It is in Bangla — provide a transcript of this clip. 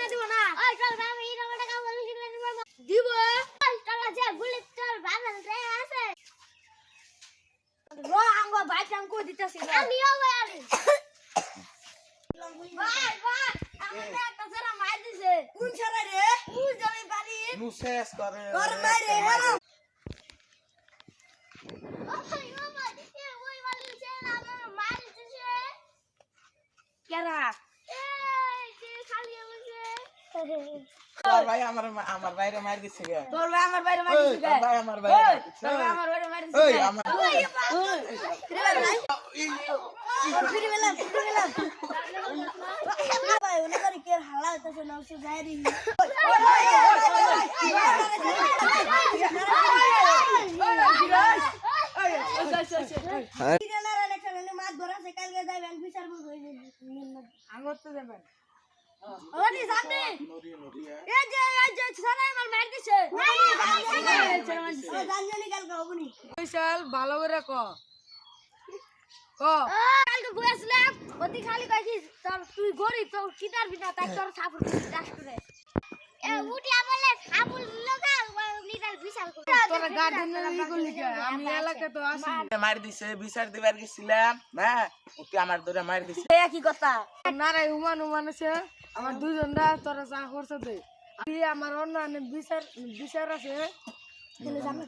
না দিব না ওই চল আমি এই টাকা বলি কিনে দিব ওই চল যা গুলি চল বাজার রে আছে ও আঙ্গ ভাই টাঙ্কো দিতেছি আমিও ভাই আলি ভাই ভাই আমরা একটা সারা মার দিছে কোন সারা রে কোন জমি বাড়ি নুসেস করে তোর মারে হেলো ও ভাই এ ওই বাড়ি ছে না আমার মার দিছে কেরা এই যে খালি হইছে তোর ভাই আমার বাইরে মার দিছে গে তোর ভাই আমার বাইরে মার দিছে তোর ভাই আমার বাইরে তোর ভাই আমার বাইরে মার দিছে ওই আমার ফিরে গেলাম ভাই ওনে করে কে হালা হইতাছে না সে যাই রে মাছ ধরা সে কালকে যাই ব্যাংক বিচার আঙ্গত তো যাবেন ওনি সামনে এই যে সারা আমার মার দিছে জানজানি কালকে হবনি বিশাল ভালো করে ক কালকে বসলাম ওদি খালি কইছিস তোর তুই গরিব তো কিটার বিনা তাই তোর সাপুর দাস করে এ উঠলা বলে সাপুর লগা লিটার বিশাল করে তোরা গার্ডেনের ই করলি কে আমি এলাকা তো আসি মার দিছে বিচার দিবার গেছিলাম না ওকে আমার ধরে মার দিছে কি কথা না রে উমান আছে আমার দুজনরা তোরা যা করছ দে আমি আমার অন্য বিচার আছে দিলে জানো